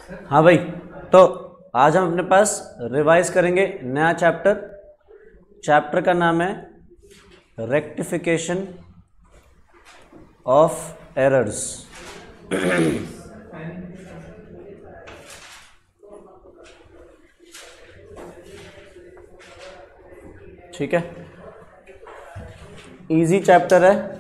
हाँ भाई, तो आज हम अपने पास रिवाइज करेंगे नया चैप्टर का नाम है रेक्टिफिकेशन ऑफ एरर्स। ठीक है, इजी चैप्टर है।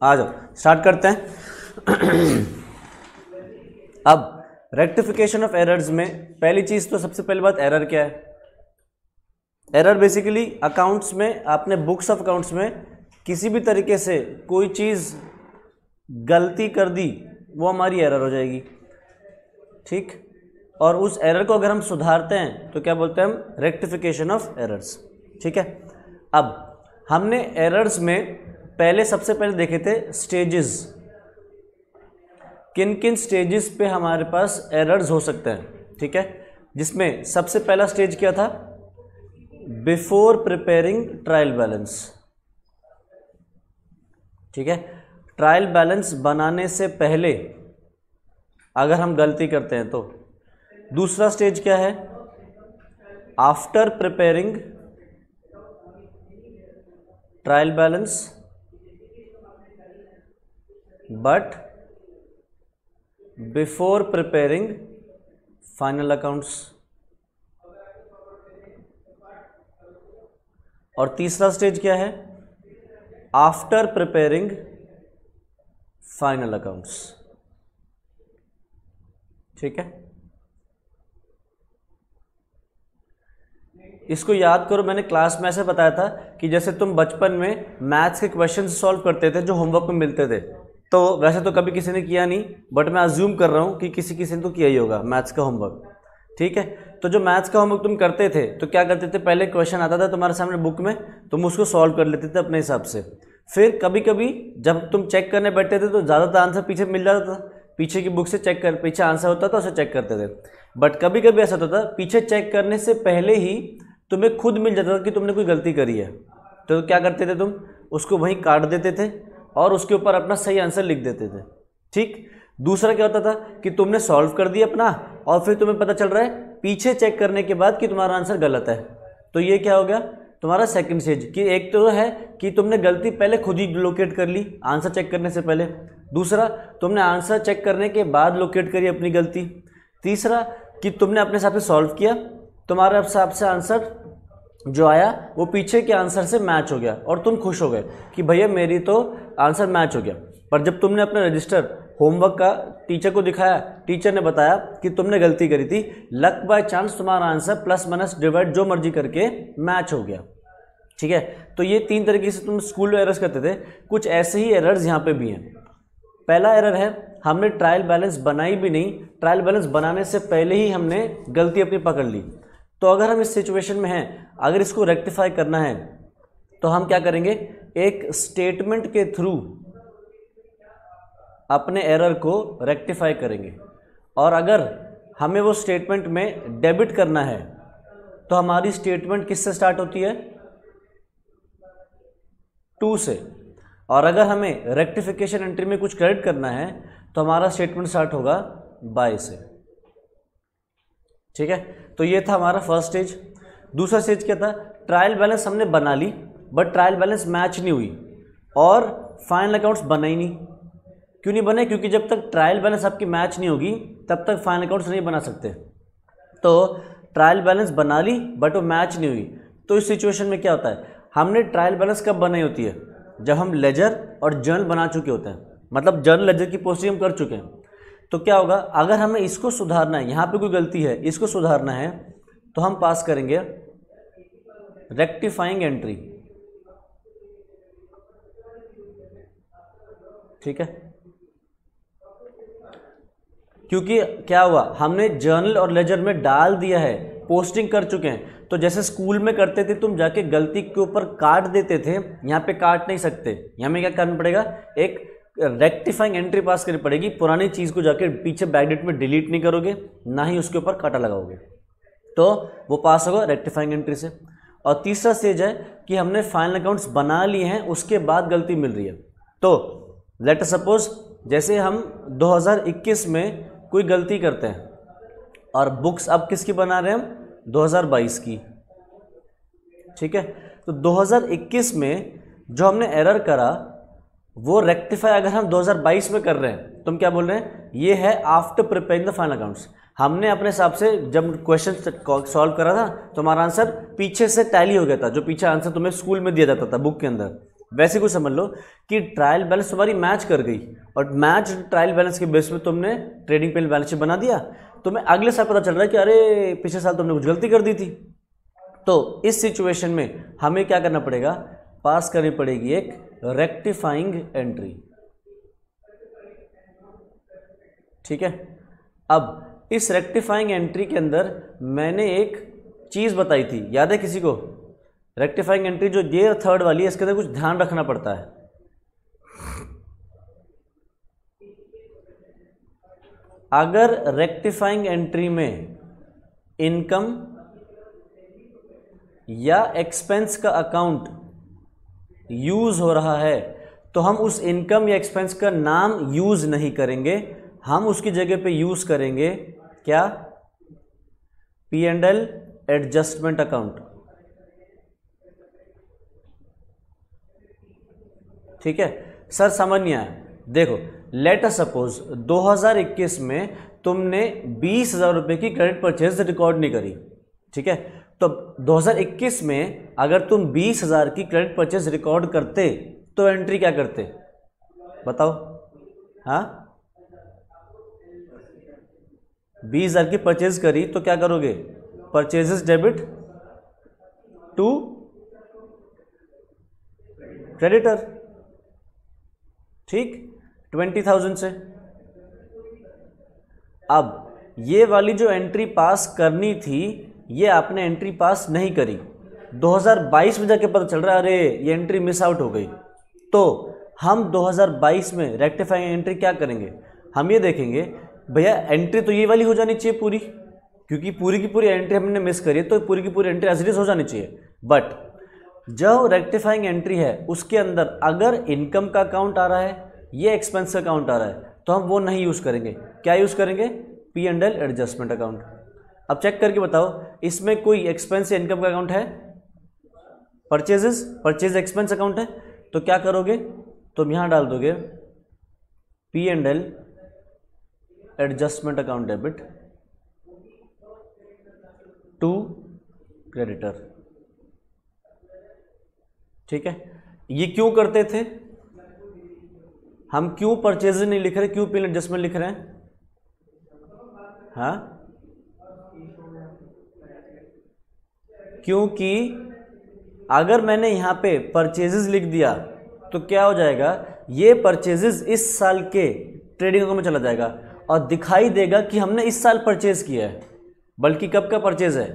आ जाओ स्टार्ट करते हैं। अब रेक्टिफिकेशन ऑफ एरर्स में पहली चीज तो सबसे पहली बात, एरर क्या है। एरर बेसिकली अकाउंट्स में, आपने बुक्स ऑफ अकाउंट्स में किसी भी तरीके से कोई चीज गलती कर दी, वो हमारी एरर हो जाएगी। ठीक, और उस एरर को अगर हम सुधारते हैं तो क्या बोलते हैं हम, रेक्टिफिकेशन ऑफ एरर्स। ठीक है, अब हमने एरर्स में पहले सबसे पहले देखे थे स्टेजेस, किन किन स्टेजेस पे हमारे पास एरर्स हो सकते हैं। ठीक है, जिसमें सबसे पहला स्टेज क्या था, बिफोर प्रिपेयरिंग ट्रायल बैलेंस। ठीक है, ट्रायल बैलेंस बनाने से पहले अगर हम गलती करते हैं तो। दूसरा स्टेज क्या है, after preparing trial balance but before preparing final accounts. और तीसरा स्टेज क्या है, आफ्टर प्रिपेयरिंग फाइनल अकाउंट्स। ठीक है, इसको याद करो। मैंने क्लास में ऐसे बताया था कि जैसे तुम बचपन में मैथ्स के क्वेश्चन सॉल्व करते थे जो होमवर्क में मिलते थे, तो वैसे तो कभी किसी ने किया नहीं, बट मैं अज्यूम कर रहा हूं कि किसी ने तो किया ही होगा मैथ्स का होमवर्क। ठीक है, तो जो मैथ्स का होमवर्क तुम करते थे तो क्या करते थे, पहले क्वेश्चन आता था तुम्हारे सामने बुक में, तुम उसको सॉल्व कर लेते थे अपने हिसाब से। फिर कभी कभी जब तुम चेक करने बैठते थे तो ज़्यादातर आंसर पीछे मिल जाता था, पीछे की बुक से चेक कर, पीछे आंसर होता था उसे चेक करते थे। बट कभी कभी ऐसा होता था पीछे चेक करने से पहले ही तुम्हें खुद मिल जाता था कि तुमने कोई गलती करी है, तो क्या करते थे, तुम उसको वहीं काट देते थे और उसके ऊपर अपना सही आंसर लिख देते थे। ठीक, दूसरा क्या होता था कि तुमने सॉल्व कर दिया अपना और फिर तुम्हें पता चल रहा है पीछे चेक करने के बाद कि तुम्हारा आंसर गलत है, तो ये क्या हो गया तुम्हारा सेकंड स्टेज। कि एक तो है कि तुमने गलती पहले खुद ही लोकेट कर ली आंसर चेक करने से पहले, दूसरा तुमने आंसर चेक करने के बाद लोकेट करी अपनी गलती, तीसरा कि तुमने अपने हिसाब से सॉल्व किया, तुम्हारे हिसाब से आंसर जो आया वो पीछे के आंसर से मैच हो गया और तुम खुश हो गए कि भैया मेरी तो आंसर मैच हो गया। पर जब तुमने अपना रजिस्टर होमवर्क का टीचर को दिखाया, टीचर ने बताया कि तुमने गलती करी थी, लक बाय चांस तुम्हारा आंसर प्लस माइनस डिवाइड जो मर्जी करके मैच हो गया। ठीक है, तो ये तीन तरीके से तुम स्कूल में एरर्स करते थे, कुछ ऐसे ही एरर्स यहाँ पे भी हैं। पहला एरर है, हमने ट्रायल बैलेंस बनाई भी नहीं, ट्रायल बैलेंस बनाने से पहले ही हमने गलती अपनी पकड़ ली। तो अगर हम इस सिचुएशन में हैं, अगर इसको रेक्टिफाई करना है तो हम क्या करेंगे, एक स्टेटमेंट के थ्रू अपने एरर को रेक्टिफाई करेंगे। और अगर हमें वो स्टेटमेंट में डेबिट करना है तो हमारी स्टेटमेंट किससे स्टार्ट होती है, 2 से। और अगर हमें रेक्टिफिकेशन एंट्री में कुछ क्रेडिट करना है तो हमारा स्टेटमेंट स्टार्ट होगा बाय से। ठीक है, तो ये था हमारा फर्स्ट स्टेज। दूसरा स्टेज क्या था, ट्रायल बैलेंस हमने बना ली बट ट्रायल बैलेंस मैच नहीं हुई और फाइनल अकाउंट्स बना ही नहीं। क्यों नहीं बने, क्योंकि जब तक ट्रायल बैलेंस आपकी मैच नहीं होगी तब तक फाइनल अकाउंट्स नहीं बना सकते। तो ट्रायल बैलेंस बना ली बट वो मैच नहीं हुई, तो इस सिचुएशन में क्या होता है, हमने ट्रायल बैलेंस कब बनाई होती है, जब हम लेजर और जर्नल बना चुके होते हैं, मतलब जर्नल लेजर की पोस्टिंग हम कर चुके हैं। तो क्या होगा, अगर हमें इसको सुधारना है, यहाँ पे कोई गलती है इसको सुधारना है, तो हम पास करेंगे रेक्टिफाइंग एंट्री। ठीक है, क्योंकि क्या हुआ, हमने जर्नल और लेजर में डाल दिया है, पोस्टिंग कर चुके हैं। तो जैसे स्कूल में करते थे, तुम जाके गलती के ऊपर काट देते थे, यहाँ पे काट नहीं सकते, यहाँ में क्या करना पड़ेगा, एक रेक्टिफाइंग एंट्री पास करनी पड़ेगी, पुरानी चीज़ को जाके पीछे बैकडेट में डिलीट नहीं करोगे, ना ही उसके ऊपर काटा लगाओगे, तो वो पास होगा रेक्टिफाइंग एंट्री से। और तीसरा स्टेज है कि हमने फाइनल अकाउंट्स बना लिए हैं, उसके बाद गलती मिल रही है। तो लेट अस सपोज जैसे हम 2021 में कोई गलती करते हैं और बुक्स अब किसकी बना रहे हैं हम, 2022 की, ठीक है। तो 2021 में जो हमने एरर करा वो रेक्टिफाई अगर हम 2022 में कर रहे हैं तो हम क्या बोल रहे हैं, ये है after preparing the final accounts. हमने अपने हिसाब से जब क्वेश्चन सॉल्व करा था तो हमारा आंसर पीछे से टैली हो गया था, जो पीछे आंसर तुम्हें स्कूल में दिया जाता था बुक के अंदर। वैसे कुछ समझ लो कि ट्रायल बैलेंस तुम्हारी मैच कर गई, और मैच ट्रायल बैलेंस के बेस में तुमने ट्रेडिंग पे बैलेंस शीट बना दिया, तुम्हें अगले साल पता चल रहा है कि अरे पिछले साल तुमने कुछ गलती कर दी थी। तो इस सिचुएशन में हमें क्या करना पड़ेगा, पास करनी पड़ेगी एक रेक्टिफाइंग एंट्री, ठीक है। अब इस रेक्टिफाइंग एंट्री के अंदर मैंने एक चीज बताई थी, याद है किसी को, रेक्टिफाइंग एंट्री जो ये थर्ड वाली है इसके अंदर कुछ ध्यान रखना पड़ता है। अगर रेक्टिफाइंग एंट्री में इनकम या एक्सपेंस का अकाउंट यूज हो रहा है तो हम उस इनकम या एक्सपेंस का नाम यूज नहीं करेंगे, हम उसकी जगह पे यूज करेंगे क्या, P&L एडजस्टमेंट अकाउंट, ठीक है। सर समझ नहीं आया, देखो लेट अस सपोज 2021 में तुमने 20,000 रुपए की क्रेडिट परचेज रिकॉर्ड नहीं करी, ठीक है। तो 2021 में अगर तुम 20,000 की क्रेडिट परचेज रिकॉर्ड करते तो एंट्री क्या करते, बताओ। हाँ, 20,000 की परचेज करी तो क्या करोगे, परचेजेस डेबिट टू क्रेडिटर, ठीक, 20,000 से। अब ये वाली जो एंट्री पास करनी थी ये आपने एंट्री पास नहीं करी, 2022 में जाके पता चल रहा है अरे ये एंट्री मिस आउट हो गई। तो हम 2022 में रेक्टिफाइंग एंट्री क्या करेंगे, हम ये देखेंगे भैया एंट्री तो ये वाली हो जानी चाहिए पूरी, क्योंकि पूरी की पूरी एंट्री हमने मिस करी है तो पूरी की पूरी एंट्री एज इट इज हो जानी चाहिए। बट जो रेक्टिफाइंग एंट्री है उसके अंदर अगर इनकम का अकाउंट आ रहा है, ये एक्सपेंस का अकाउंट आ रहा है, तो हम वो नहीं यूज करेंगे, क्या यूज करेंगे, P&L एडजस्टमेंट अकाउंट। अब चेक करके बताओ इसमें कोई एक्सपेंस या इनकम का अकाउंट है, परचेज एक्सपेंस अकाउंट है, तो क्या करोगे, तुम यहां डाल दोगे P&L adjustment account debit to creditor, ठीक है। ये क्यों करते थे, हम क्यों परचेज नहीं लिख रहे, क्यों P&L एडजस्टमेंट लिख रहे हैं, हाँ, क्योंकि अगर मैंने यहां पे परचेजेस लिख दिया तो क्या हो जाएगा, ये परचेजेस इस साल के ट्रेडिंग अकाउंट में चला जाएगा और दिखाई देगा कि हमने इस साल परचेज किया है, बल्कि कब का परचेज है,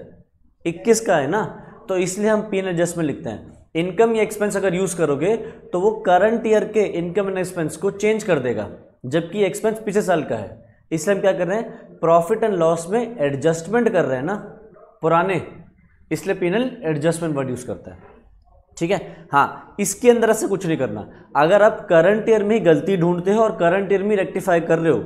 21 का है ना, तो इसलिए हम P&L एडजस्टमेंट लिखते हैं। इनकम या एक्सपेंस अगर यूज करोगे तो वो करंट ईयर के इनकम एंड एक्सपेंस को चेंज कर देगा, जबकि एक्सपेंस पिछले साल का है, इसलिए हम क्या कर रहे हैं, प्रॉफिट एंड लॉस में एडजस्टमेंट कर रहे हैं ना पुराने, इसलिए P&L एडजस्टमेंट वर्ड यूज करता है, ठीक है। हाँ, इसके अंदर ऐसे कुछ नहीं करना, अगर आप करंट ईयर में ही गलती ढूंढते हो और करंट ईयर में रेक्टिफाई कर रहे हो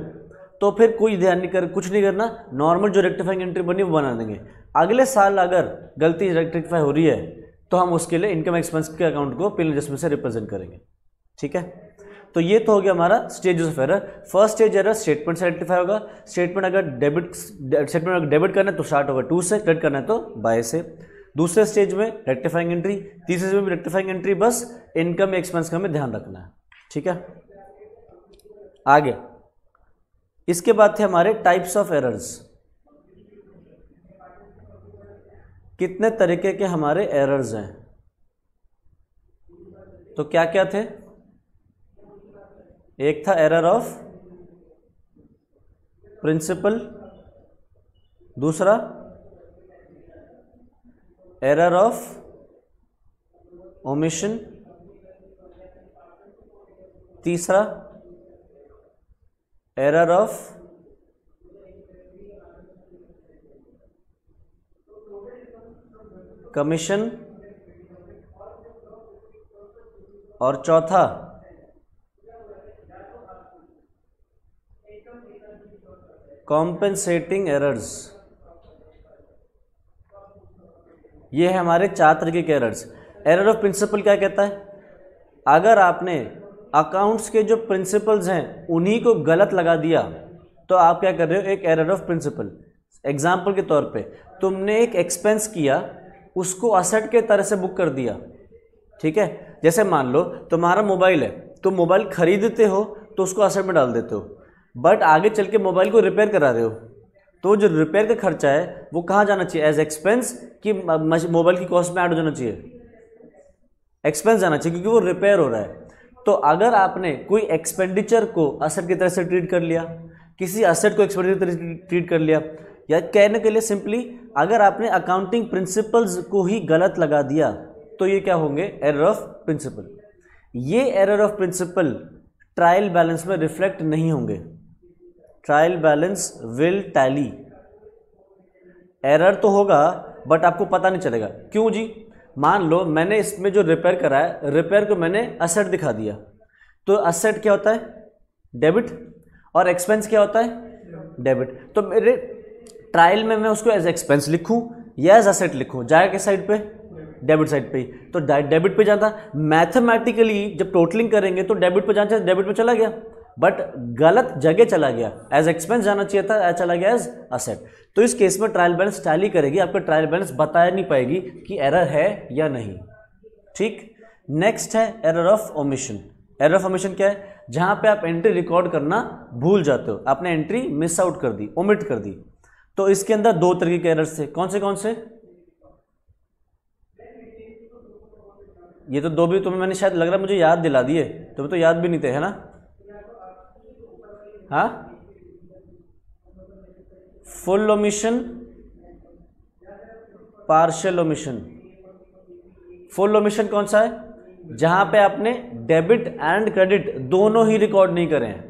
तो फिर कोई ध्यान नहीं कर, कुछ नहीं करना, नॉर्मल जो रेक्टिफाइंग एंट्री बनी वो बना देंगे। अगले साल अगर गलती रेक्टिफाई हो रही है तो हम उसके लिए इनकम एक्सपेंस के अकाउंट को P&L एडजस्टमेंट से रिप्रेजेंट करेंगे, ठीक है। तो ये तो हो गया हमारा stages of error. First stage error statement से रेक्टिफाई होगा, स्टेटमेंट अगर डेबिट करना है तो स्टार्ट होगा 2 से, क्रेडिट करना है तो बाय से। दूसरे स्टेज में रेक्टिफाइंग एंट्री, तीसरे स्टेज में रेक्टिफाइंग एंट्री, बस इनकम एक्सपेंस का हमें ध्यान रखना है, ठीक है। आगे इसके बाद थे हमारे टाइप्स ऑफ एरर्स, कितने तरीके के हमारे एरर्स हैं, तो क्या क्या थे, एक था एरर ऑफ प्रिंसिपल, दूसरा एरर ऑफ ओमिशन, तीसरा एरर ऑफ कमीशन, और चौथा कॉम्पेंसेटिंग एरर्स। ये है हमारे 4 तरीके के एरर्स। एरर ऑफ प्रिंसिपल क्या कहता है? अगर आपने अकाउंट्स के जो प्रिंसिपल्स हैं उन्हीं को गलत लगा दिया तो आप क्या कर रहे हो? एक एरर ऑफ प्रिंसिपल। एग्जाम्पल के तौर पे तुमने एक एक्सपेंस किया, उसको असेट के तरह से बुक कर दिया, ठीक है। जैसे मान लो तुम्हारा मोबाइल है, तुम मोबाइल खरीदते हो तो उसको असेट में डाल देते हो, बट आगे चल के मोबाइल को रिपेयर करा रहे हो, तो जो रिपेयर का खर्चा है वो कहाँ जाना चाहिए? एज एक्सपेंस कि मोबाइल की कॉस्ट में ऐड हो जाना चाहिए? एक्सपेंस जाना चाहिए, क्योंकि वो रिपेयर हो रहा है। तो अगर आपने कोई एक्सपेंडिचर को असेट की तरह से ट्रीट कर लिया, किसी असेट को एक्सपेंडिचर की तरह से ट्रीट कर लिया, या कहने के लिए सिंपली अगर आपने अकाउंटिंग प्रिंसिपल्स को ही गलत लगा दिया तो ये क्या होंगे? Error of principle. ये error of principle trial balance में रिफ्लेक्ट नहीं होंगे। Trial balance will tally. Error तो होगा बट आपको पता नहीं चलेगा। क्यों जी? मान लो मैंने इसमें जो रिपेयर करा है, रिपेयर को मैंने असेट दिखा दिया, तो असेट क्या होता है? डेबिट। और एक्सपेंस क्या होता है? डेबिट। तो मेरे ट्रायल में मैं उसको एज एक्सपेंस लिखूं या एज असेट लिखूं, जाएगा किस साइड पे? डेबिट साइड पे ही। तो डेबिट पे जाता। मैथमेटिकली जब टोटलिंग करेंगे तो डेबिट पे जाना चाहिए, डेबिट पे चला गया, बट गलत जगह चला गया। एज एक्सपेंस जाना चाहिए था, चला गया एज असेट। तो इस केस में ट्रायल बैलेंस टैली करेगी, आपका ट्रायल बैलेंस बताया नहीं पाएगी कि एरर है या नहीं। ठीक। नेक्स्ट है error of omission. Error of omission क्या है? जहां पे आप एंट्री रिकॉर्ड करना भूल जाते हो, आपने एंट्री मिस आउट कर दी, ओमिट कर दी। तो इसके अंदर 2 तरीके के एरर्स थे। कौन से? ये तो 2 भी तुम्हें मैंने शायद लग रहा है मुझे याद दिला दिए, तुम्हें तो याद भी नहीं थे, है ना? हाँ, full omission, partial omission. Full omission कौन सा है? जहां पे आपने डेबिट एंड क्रेडिट दोनों ही रिकॉर्ड नहीं करे हैं।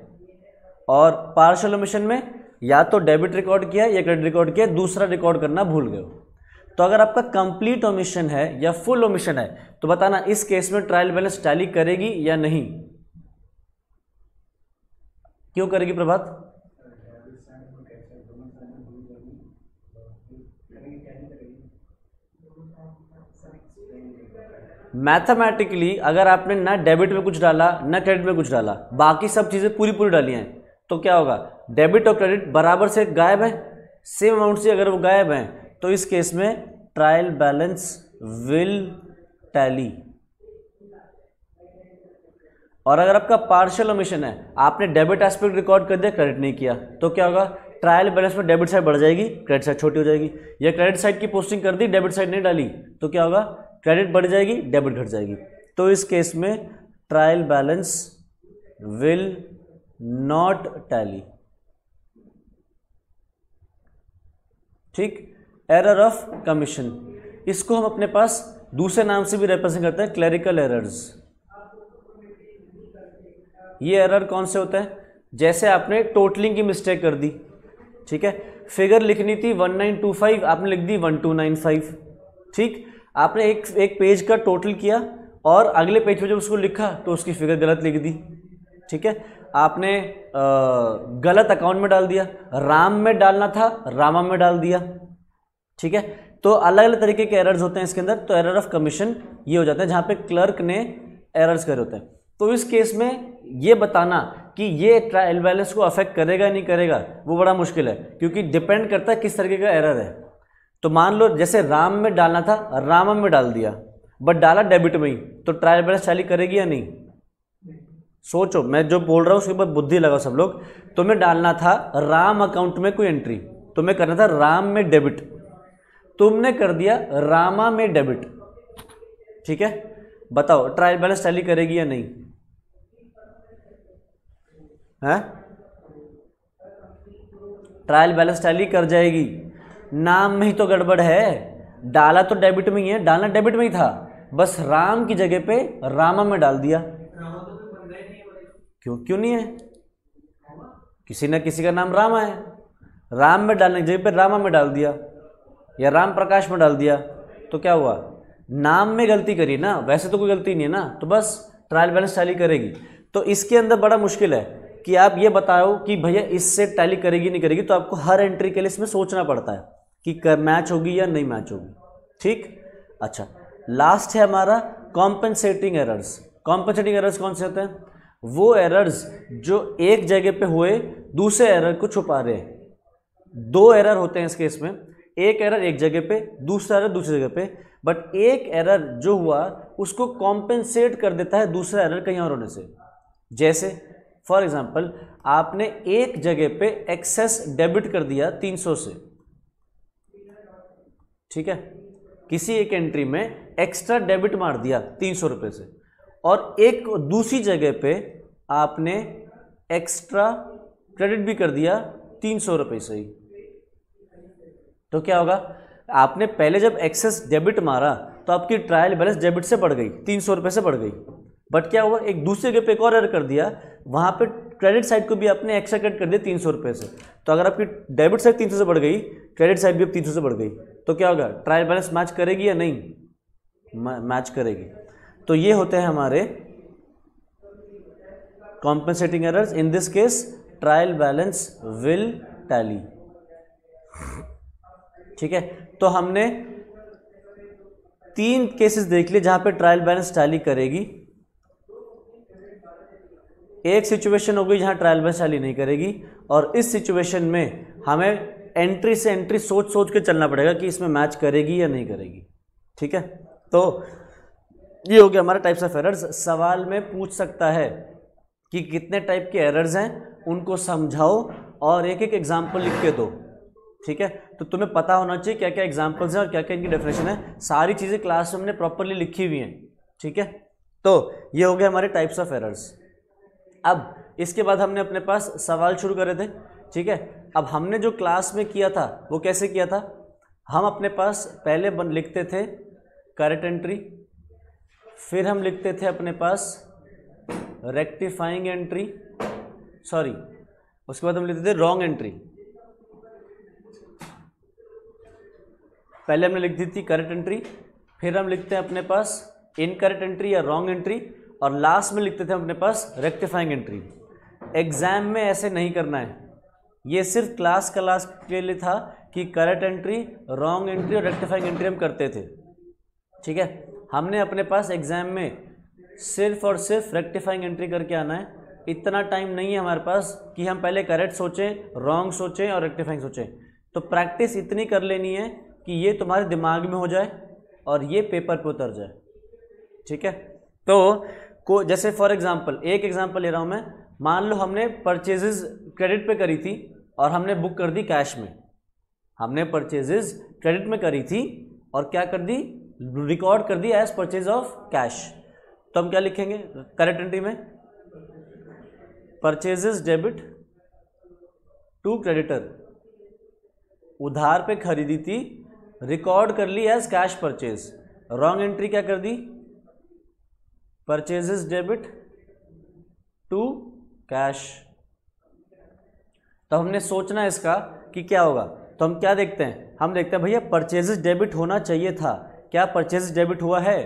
और पार्शियल ओमिशन में या तो डेबिट रिकॉर्ड किया या क्रेडिट रिकॉर्ड किया, दूसरा रिकॉर्ड करना भूल गए हो। तो अगर आपका कंप्लीट ओमिशन है या फुल ओमिशन है तो बताना इस केस में ट्रायल बैलेंस टैली करेगी या नहीं? क्यों करेगी प्रभात? मैथमेटिकली अगर आपने ना डेबिट में कुछ डाला ना क्रेडिट में कुछ डाला, बाकी सब चीजें पूरी डाली हैं, तो क्या होगा? डेबिट और क्रेडिट बराबर से गायब है, सेम अमाउंट से अगर वो गायब हैं तो इस केस में ट्रायल बैलेंस विल टैली। और अगर आपका पार्शियल ओमिशन है, आपने डेबिट एस्पेक्ट रिकॉर्ड कर दिया, क्रेडिट नहीं किया, तो क्या होगा? ट्रायल बैलेंस में डेबिट साइड बढ़ जाएगी, क्रेडिट साइड छोटी हो जाएगी। या क्रेडिट साइड की पोस्टिंग कर दी, डेबिट साइड नहीं डाली, तो क्या होगा? क्रेडिट बढ़ जाएगी, डेबिट घट जाएगी। तो इस केस में trial balance will not tally. ठीक। एरर ऑफ कमीशन, इसको हम अपने पास दूसरे नाम से भी रिप्रेजेंट करते हैं, क्लरिकल एरर्स। ये एरर कौन से होते हैं? जैसे आपने टोटलिंग की मिस्टेक कर दी, ठीक है, फिगर लिखनी थी 1925, आपने लिख दी 1295। ठीक। आपने एक पेज का टोटल किया और अगले पेज पे जब उसको लिखा तो उसकी फिगर गलत लिख दी, ठीक है। आपने गलत अकाउंट में डाल दिया, राम में डालना था रामा में डाल दिया, ठीक है। तो अलग अलग तरीके के एरर्स होते हैं इसके अंदर। तो एरर ऑफ कमीशन ये हो जाता है जहां पे क्लर्क ने एरर्स करे होते हैं। तो इस केस में ये बताना कि ये ट्रायल बैलेंस को अफेक्ट करेगा नहीं करेगा वो बड़ा मुश्किल है, क्योंकि डिपेंड करता है किस तरीके का एरर है। तो मान लो जैसे राम में डालना था रामा में डाल दिया, बट डाला डेबिट में ही, तो ट्रायल बैलेंस टैली करेगी या नहीं? सोचो, मैं जो बोल रहा हूं उसके बाद बुद्धि लगाओ सब लोग। तुम्हें डालना था राम अकाउंट में कोई एंट्री, तुम्हें करना था राम में डेबिट, तुमने कर दिया रामा में डेबिट, ठीक है। बताओ ट्रायल बैलेंस टैली करेगी या नहीं? है? ट्रायल बैलेंस टैली कर जाएगी। नाम में ही तो गड़बड़ है, डाला तो डेबिट में ही है, डालना डेबिट में ही था, बस राम की जगह पे रामा में डाल दिया। क्यों नहीं है? किसी ना किसी का नाम रामा है, राम में डालने की जगह पे रामा में डाल दिया या राम प्रकाश में डाल दिया, तो क्या हुआ, नाम में गलती करी ना, वैसे तो कोई गलती नहीं है ना, तो बस ट्रायल बैलेंस टैली करेगी। तो इसके अंदर बड़ा मुश्किल है कि आप ये बताओ कि भैया इससे टैली करेगी नहीं करेगी, तो आपको हर एंट्री के लिए इसमें सोचना पड़ता है कि मैच होगी या नहीं मैच होगी। ठीक, अच्छा लास्ट है हमारा कॉम्पेंसेटिंग एरर्स। कॉम्पेंसेटिंग एरर्स कौन से होते हैं, वो एरर्स जो एक जगह पे हुए दूसरे एरर को छुपा रहे हैं। दो एरर होते हैं इस केस में, एक एरर एक जगह पे, दूसरा एरर दूसरी जगह पे, बट एक एरर जो हुआ उसको कॉम्पेंसेट कर देता है दूसरा एरर कहीं और होने से। जैसे फॉर एग्जांपल आपने एक जगह पे एक्सेस डेबिट कर दिया 300 से, ठीक है, किसी एक एंट्री में एक्स्ट्रा डेबिट मार दिया 300 रुपये से, और एक दूसरी जगह पे आपने एक्स्ट्रा क्रेडिट भी कर दिया 300 रुपये से ही, तो क्या होगा, आपने पहले जब एक्सेस डेबिट मारा तो आपकी ट्रायल बैलेंस डेबिट से बढ़ गई, 300 रुपये से बढ़ गई, बट क्या हुआ, एक दूसरे जगह पे एक और एरर कर दिया, वहां पे क्रेडिट साइड को भी आपने एक्स्ट्रा क्रेडिट कर दिया 300 रुपये से, तो अगर आपकी डेबिट साइड 300 से बढ़ गई, क्रेडिट साइड भी अब 300 से बढ़ गई, तो क्या होगा, ट्रायल बैलेंस मैच करेगी या नहीं, मैच करेगी। तो ये होते हैं हमारे compensating errors. In this case trial balance will tally. ठीक है, तो हमने 3 केसेस देख लिए जहां पे ट्रायल बैलेंस टैली करेगी। एक सिचुएशन हो गई जहां ट्रायल बैलेंस टैली नहीं करेगी, और इस सिचुएशन में हमें एंट्री से एंट्री सोच सोच के चलना पड़ेगा कि इसमें मैच करेगी या नहीं करेगी। ठीक है, तो ये हो गया हमारा टाइप्स ऑफ एरर्स। सवाल में पूछ सकता है कि कितने टाइप के एरर्स हैं, उनको समझाओ और एक एक एग्जाम्पल लिख के दो। ठीक है, तो तुम्हें पता होना चाहिए क्या क्या एग्जाम्पल्स हैं और क्या क्या इनकी डेफिनेशन है, सारी चीज़ें क्लास में हमने प्रॉपरली लिखी हुई हैं। ठीक है, तो ये हो गया हमारे टाइप्स ऑफ एरर्स। अब इसके बाद हमने अपने पास सवाल शुरू करे थे। ठीक है, अब हमने जो क्लास में किया था वो कैसे किया था, हम अपने पास पहले लिखते थे करेक्ट एंट्री, फिर हम लिखते थे अपने पास रेक्टिफाइंग एंट्री, सॉरी उसके बाद हम लिखते थे रॉन्ग एंट्री। पहले हमने लिख दी थी करेक्ट एंट्री, फिर हम लिखते हैं अपने पास इनकरेक्ट एंट्री या रॉन्ग एंट्री, और लास्ट में लिखते थे अपने पास रेक्टिफाइंग एंट्री। एग्जाम में ऐसे नहीं करना है, ये सिर्फ क्लास के लिए था कि करेक्ट एंट्री, रॉन्ग एंट्री और रेक्टिफाइंग एंट्री हम करते थे। ठीक है, हमने अपने पास एग्जाम में सिर्फ और सिर्फ रेक्टिफाइंग एंट्री करके आना है। इतना टाइम नहीं है हमारे पास कि हम पहले करेक्ट सोचें, रॉन्ग सोचें और रेक्टिफाइंग सोचें। तो प्रैक्टिस इतनी कर लेनी है कि ये तुम्हारे दिमाग में हो जाए और ये पेपर पे उतर जाए। ठीक है, तो जैसे फॉर एग्जांपल एक एग्जांपल ले रहा हूं मैं, मान लो हमने परचेजेस क्रेडिट पे करी थी और हमने बुक कर दी कैश में। हमने परचेजेस क्रेडिट में करी थी और क्या कर दी, रिकॉर्ड कर दी एज परचेज ऑफ कैश। तो हम क्या लिखेंगे करेक्ट एंट्री में, परचेजेस डेबिट टू क्रेडिटर, उधार पे खरीदी थी, रिकॉर्ड कर ली as cash purchase. Wrong entry क्या कर दी, परचेजेस डेबिट टू कैश। तो हमने सोचना इसका कि क्या होगा, तो हम क्या देखते हैं, हम देखते हैं भैया परचेजेस डेबिट होना चाहिए था, क्या परचेजेस डेबिट हुआ है,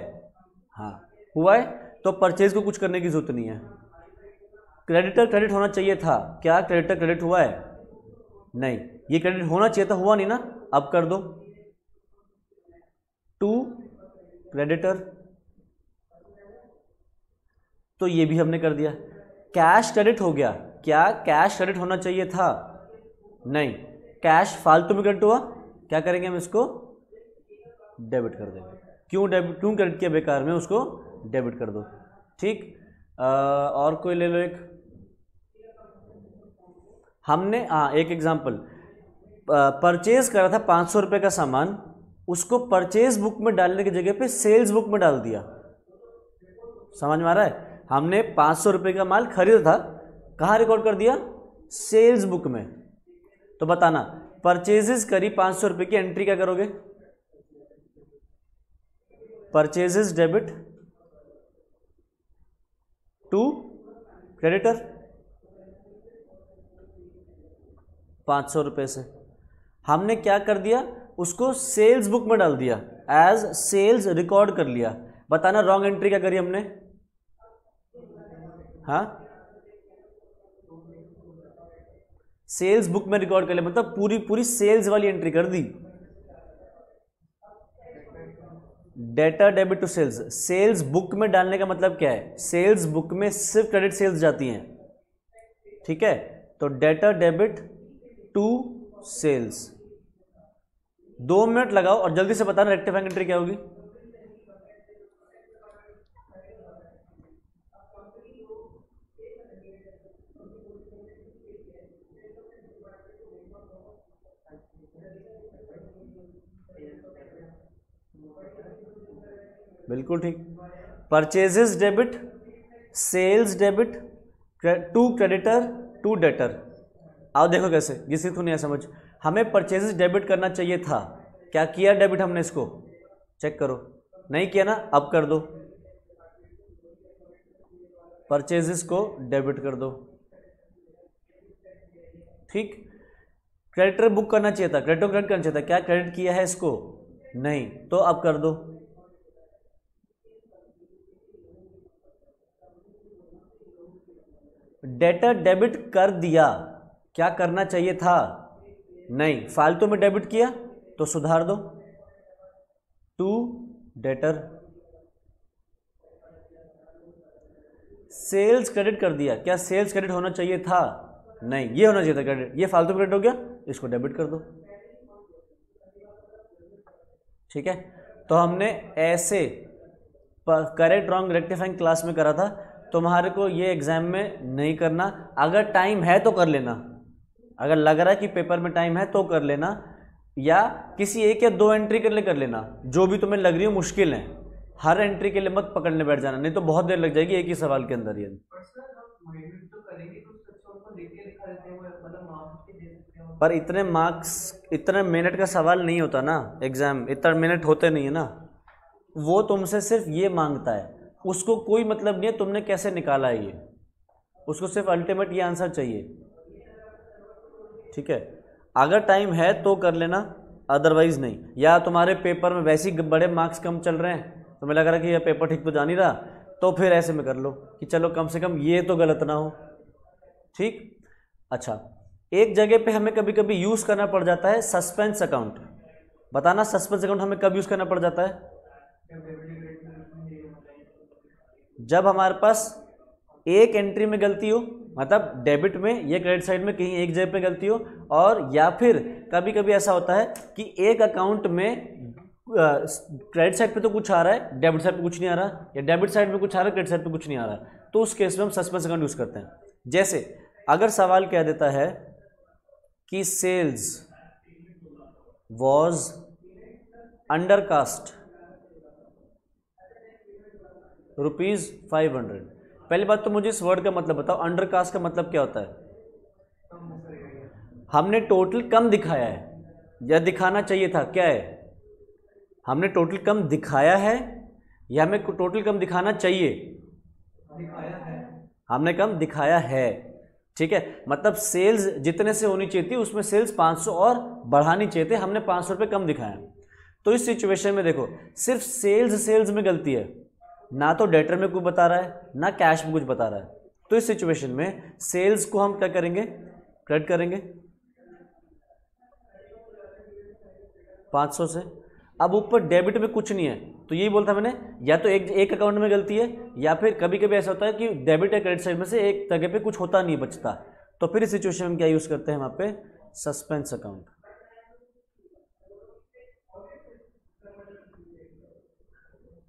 हाँ हुआ है, तो परचेज को कुछ करने की जरूरत नहीं है। क्रेडिटर क्रेडिट होना चाहिए था, क्या क्रेडिटर क्रेडिट हुआ है, नहीं, ये क्रेडिट होना चाहिए था, हुआ नहीं ना, अब कर दो टू क्रेडिटर, तो ये भी हमने कर दिया। कैश क्रेडिट हो गया, क्या कैश क्रेडिट होना चाहिए था, नहीं, कैश फालतू में क्रेडिट हुआ, क्या करेंगे हम इसको डेबिट कर देंगे। क्यों डेबिट, क्यों क्रेडिट किया बेकार में, उसको डेबिट कर दो। ठीक, और कोई ले लो एक, हमने एक एग्जांपल, परचेज करा था 500 रुपये का सामान, उसको परचेज बुक में डालने की जगह पे सेल्स बुक में डाल दिया। समझ में आ रहा है, हमने 500 रुपये का माल खरीदा था, कहाँ रिकॉर्ड कर दिया, सेल्स बुक में। तो बताना परचेजेस करी 500 रुपये की, एंट्री क्या करोगे, परचेजेस डेबिट टू क्रेडिटर, 500 रुपये से। हमने क्या कर दिया, उसको सेल्स बुक में डाल दिया, एज सेल्स रिकॉर्ड कर लिया। बताना रॉन्ग एंट्री क्या करी हमने? हाँ, सेल्स बुक में रिकॉर्ड कर लिया, मतलब पूरी पूरी सेल्स वाली एंट्री कर दी। Data debit to sales, sales book में डालने का मतलब क्या है? सेल्स बुक में सिर्फ क्रेडिट सेल्स जाती हैं, ठीक है। तो debtor debit to sales. 2 minute लगाओ और जल्दी से बताना रेक्टिफाइंग एंट्री क्या होगी। बिल्कुल ठीक। Purchases debit, sales debit to creditor to debtor. आओ देखो कैसे, जिससे तो नहीं है समझ। हमें परचेजेस डेबिट करना चाहिए था, क्या किया डेबिट हमने? इसको चेक करो, नहीं किया ना, अब कर दो, परचेजेस को डेबिट कर दो, ठीक। क्रेडिटर बुक करना चाहिए था, क्रेडिटर क्रेडिट करना चाहिए था, क्या क्रेडिट किया है इसको? नहीं, तो अब कर दो। डेटर डेबिट कर दिया, क्या करना चाहिए था? नहीं, फालतू में डेबिट किया तो सुधार दो, टू डेटर। सेल्स क्रेडिट कर दिया, क्या सेल्स क्रेडिट होना चाहिए था? नहीं, ये होना चाहिए था क्रेडिट, ये फालतू क्रेडिट हो गया, इसको डेबिट कर दो, ठीक है। तो हमने ऐसे करेक्ट रॉन्ग रेक्टिफाइंग क्लास में करा था। तुम्हारे को ये एग्जाम में नहीं करना, अगर टाइम है तो कर लेना, अगर लग रहा है कि पेपर में टाइम है तो कर लेना, या किसी एक या 2 एंट्री के लिए कर लेना, जो भी तुम्हें लग रही हो मुश्किल है। हर एंट्री के लिए मत पकड़ने बैठ जाना, नहीं तो बहुत देर लग जाएगी एक ही सवाल के अंदर। ये पर इतने मार्क्स, इतने मिनट का सवाल नहीं होता ना, एग्जाम इतना मिनट होते नहीं है ना, वो तुमसे सिर्फ ये मांगता है, उसको कोई मतलब नहीं है तुमने कैसे निकाला है ये, उसको सिर्फ अल्टीमेट ये आंसर चाहिए, ठीक है। अगर टाइम है तो कर लेना, अदरवाइज नहीं। या तुम्हारे पेपर में वैसे ही बड़े मार्क्स कम चल रहे हैं, तुम्हें लग रहा है कि यह पेपर ठीक तो जा नहीं रहा, तो फिर ऐसे में कर लो कि चलो कम से कम ये तो गलत ना हो, ठीक। अच्छा, एक जगह पे हमें कभी कभी यूज करना पड़ जाता है सस्पेंस अकाउंट। बताना सस्पेंस अकाउंट हमें कब यूज करना पड़ जाता है? जब हमारे पास एक एंट्री में गलती हो, मतलब डेबिट में या क्रेडिट साइड में कहीं एक जगह पे गलती हो, और या फिर कभी कभी ऐसा होता है कि एक अकाउंट में क्रेडिट साइड पे तो कुछ आ रहा है, डेबिट साइड पे कुछ नहीं आ रहा, या डेबिट साइड में कुछ आ रहा है, क्रेडिट साइड पे कुछ नहीं आ रहा, तो उस केस में हम सस्पेंस अकाउंट यूज करते हैं। जैसे अगर सवाल कह देता है कि सेल्स वॉज अंडर कास्ट ₹500। पहली बात तो मुझे इस वर्ड का मतलब बताओ, अंडर कास्ट का मतलब क्या होता है? हमने टोटल कम दिखाया है या दिखाना चाहिए था, क्या है? हमने टोटल कम दिखाया है या हमें टोटल कम दिखाना चाहिए? दिखाया है। हमने कम दिखाया है, ठीक है। मतलब सेल्स जितने से होनी चाहिए थी उसमें सेल्स 500 और बढ़ानी चाहिए थे, हमने 500 रुपये कम दिखाया। तो इस सिचुएशन में देखो, सिर्फ सेल्स में गलती है, ना तो डेटर में कुछ बता रहा है ना कैश में कुछ बता रहा है। तो इस सिचुएशन में सेल्स को हम क्या करेंगे? क्रेडिट करेंगे 500 से। अब ऊपर डेबिट में कुछ नहीं है, तो यही बोलता मैंने, या तो एक अकाउंट में गलती है, या फिर कभी कभी ऐसा होता है कि डेबिट या क्रेडिट साइड में से एक जगह पे कुछ होता नहीं बचता, तो फिर इस सिचुएशन में क्या यूज करते हैं? वहां पे सस्पेंस अकाउंट,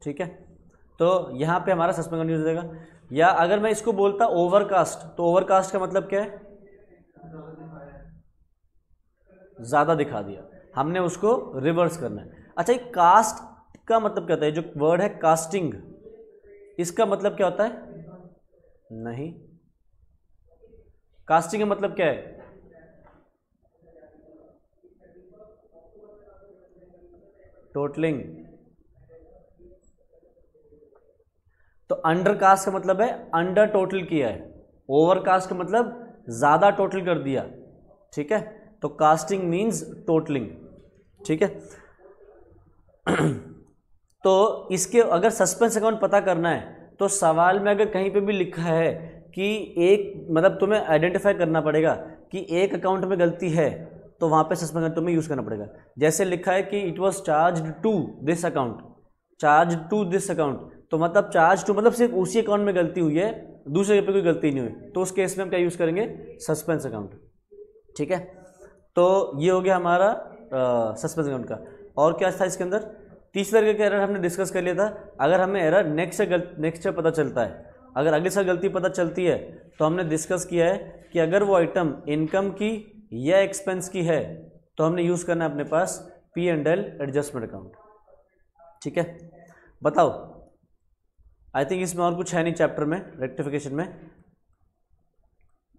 ठीक है। तो यहां पे हमारा सस्पेंस अकाउंट यूज हो जाएगा। या अगर मैं इसको बोलता ओवरकास्ट, तो ओवरकास्ट का मतलब क्या है? ज्यादा दिखा दिया, हमने उसको रिवर्स करना है। अच्छा, एक कास्ट का मतलब क्या होता है? जो वर्ड है कास्टिंग, इसका मतलब क्या होता है? नहीं, कास्टिंग का मतलब क्या है? टोटलिंग। तो अंडर कास्ट का मतलब है अंडर टोटल किया है, ओवर कास्ट का मतलब ज्यादा टोटल कर दिया, ठीक है। तो कास्टिंग मीन्स टोटलिंग, ठीक है। तो इसके अगर सस्पेंस अकाउंट पता करना है तो सवाल में अगर कहीं पे भी लिखा है कि एक मतलब तुम्हें आइडेंटिफाई करना पड़ेगा कि एक अकाउंट में गलती है, तो वहाँ पे सस्पेंस अकाउंट तुम्हें यूज़ करना पड़ेगा। जैसे लिखा है कि it was charge to this account, charge to this account, तो मतलब चार्ज टू मतलब सिर्फ उसी अकाउंट में गलती हुई है, दूसरे पे कोई गलती नहीं हुई, तो उस केस में हम क्या यूज़ करेंगे, सस्पेंस अकाउंट, ठीक है। तो ये हो गया हमारा सस्पेंस अकाउंट का। और क्या था इसके अंदर, तीसरे तरीके का एरर हमने डिस्कस कर लिया था। अगर हमें एरर नेक्स्ट से पता चलता है, अगर अगले साल गलती पता चलती है, तो हमने डिस्कस किया है कि अगर वो आइटम इनकम की या एक्सपेंस की है तो हमने यूज़ करना है अपने पास P&L एडजस्टमेंट अकाउंट, ठीक है। बताओ, आई थिंक इसमें और कुछ है नहीं चैप्टर में, रेक्टिफिकेशन में।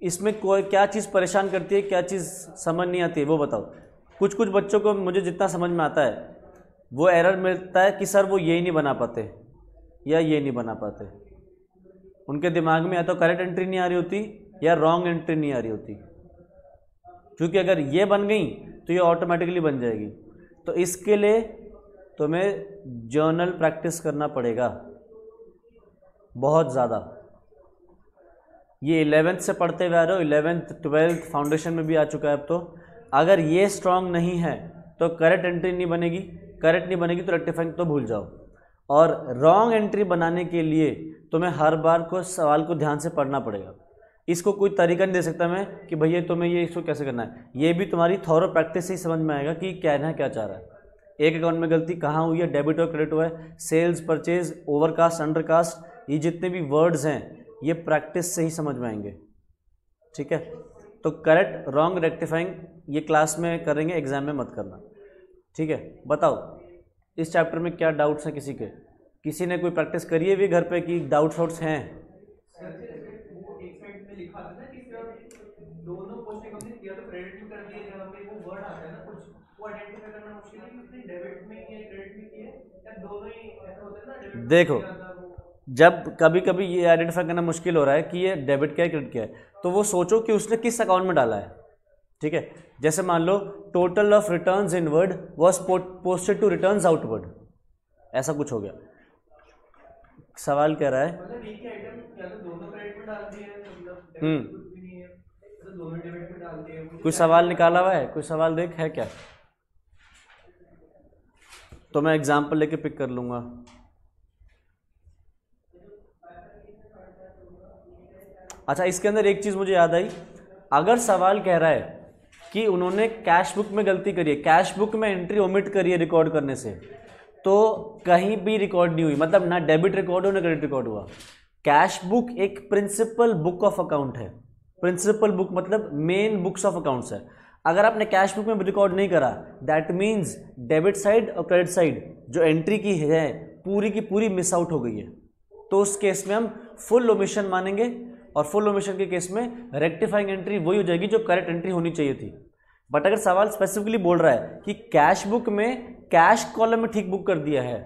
इसमें कोई क्या चीज़ परेशान करती है, क्या चीज़ समझ नहीं आती है, वो बताओ। कुछ कुछ बच्चों को मुझे जितना समझ में आता है वो एरर मिलता है कि सर वो ये नहीं बना पाते या ये नहीं बना पाते। उनके दिमाग में या तो करेक्ट एंट्री नहीं आ रही होती या रॉन्ग एंट्री नहीं आ रही होती, क्योंकि अगर ये बन गई तो ये ऑटोमेटिकली बन जाएगी। तो इसके लिए तुम्हें जर्नल प्रैक्टिस करना पड़ेगा बहुत ज़्यादा। ये 11th से पढ़ते हुए आ रहे हो, 11th 12th फाउंडेशन में भी आ चुका है अब तो। अगर ये स्ट्रांग नहीं है तो करेक्ट एंट्री नहीं बनेगी, करेक्ट नहीं बनेगी तो रेक्टिफाइंग तो भूल जाओ। और रॉन्ग एंट्री बनाने के लिए तुम्हें हर बार को सवाल को ध्यान से पढ़ना पड़ेगा। इसको कोई तरीका नहीं दे सकता मैं कि भैया तुम्हें ये इसको कैसे करना है। ये भी तुम्हारी थॉरो प्रैक्टिस से ही समझ में आएगा कि कहना क्या चाह रहा है। एक अकाउंट में गलती कहाँ हुई है, डेबिट और क्रेडिट हुआ है, सेल्स, परचेज, ओवरकास्ट, अंडरकास्ट, ये जितने भी वर्ड्स हैं ये प्रैक्टिस से ही समझ में आएंगे, ठीक है। तो करेक्ट रॉन्ग रेक्टिफाइंग ये क्लास में करेंगे, एग्जाम में मत करना, ठीक है। बताओ इस चैप्टर में क्या डाउट्स हैं किसी के, किसी ने कोई प्रैक्टिस करी है भी घर पे कि डाउट्स हैं? दोनों पोस्टिंग हमने किया तो क्रेडिट में कर दिया, जहां पे वो वर्ड आता है ना कुछ, वो आइडेंटिफाई करना मुश्किल है कि उसने डेबिट में किया क्रेडिट में किया, या दोनों ही ऐसा होता है ना। डेबिट देखो, जब कभी कभी ये आइडेंटिफाई करना मुश्किल हो रहा है कि ये डेबिट क्या है क्रेडिट क्या है, तो वो सोचो कि उसने किस अकाउंट में डाला है, ठीक है। जैसे मान लो total of returns inward was posted to returns outward, ऐसा कुछ हो गया। सवाल कह रहा है मतलब एक ही आइटम या तो दोनों क्रेडिट में डाल दिए, मतलब कुछ भी नहीं है तो दोनों डेबिट में डाल दिए। कोई सवाल निकाला हुआ है, कोई सवाल देख है क्या? तो मैं एग्जांपल लेके पिक कर लूंगा। अच्छा, इसके अंदर एक चीज मुझे याद आई, अगर सवाल कह रहा है कि उन्होंने कैश बुक में गलती करी है, कैश बुक में एंट्री ओमिट करी है रिकॉर्ड करने से, तो कहीं भी रिकॉर्ड नहीं हुई, मतलब ना डेबिट रिकॉर्ड हुआ ना क्रेडिट रिकॉर्ड हुआ। कैश बुक एक प्रिंसिपल बुक ऑफ अकाउंट है, प्रिंसिपल बुक मतलब मेन बुक्स ऑफ अकाउंट्स है। अगर आपने कैश बुक में रिकॉर्ड नहीं करा, दैट मीन्स डेबिट साइड और क्रेडिट साइड जो एंट्री की है पूरी की पूरी मिस आउट हो गई है। तो उस केस में हम फुल ओमिशन मानेंगे, और फुल ओमिशन के केस में रेक्टिफाइंग एंट्री वही हो जाएगी जो करेक्ट एंट्री होनी चाहिए थी। बट अगर सवाल स्पेसिफिकली बोल रहा है कि कैश बुक में कैश कॉलम में ठीक बुक कर दिया है,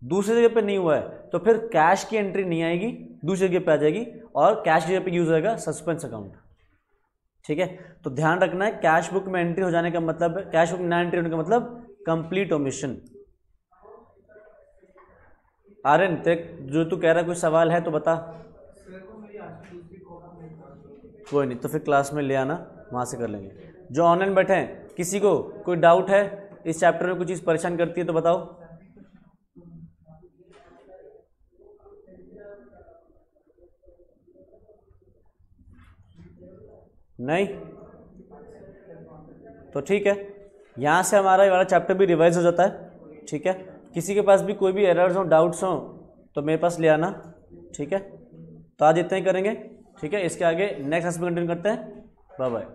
दूसरी जगह पे नहीं हुआ है, तो फिर कैश की एंट्री नहीं आएगी, दूसरी जगह पे आ जाएगी, और कैश जगह पे यूज होगा सस्पेंस अकाउंट, ठीक है। तो ध्यान रखना है, कैश बुक में एंट्री हो जाने का मतलब, कैश बुक में ना एंट्री होने का मतलब कंप्लीट ओमिशन। आर्यन जो तू कह रहा है कोई सवाल है तो बता। कोई नहीं, तो फिर क्लास में ले आना, वहाँ से कर लेंगे। जो ऑनलाइन बैठे हैं, किसी को कोई डाउट है इस चैप्टर में, कोई चीज़ परेशान करती है तो बताओ। नहीं तो ठीक है, यहाँ से हमारा ये वाला चैप्टर भी रिवाइज हो जाता है, ठीक है। किसी के पास भी कोई भी एरर्स हो, डाउट्स हो, तो मेरे पास ले आना, ठीक है। तो आज इतना ही करेंगे, ठीक है। इसके आगे नेक्स्ट क्लास में कंटिन्यू करते हैं। Bye bye.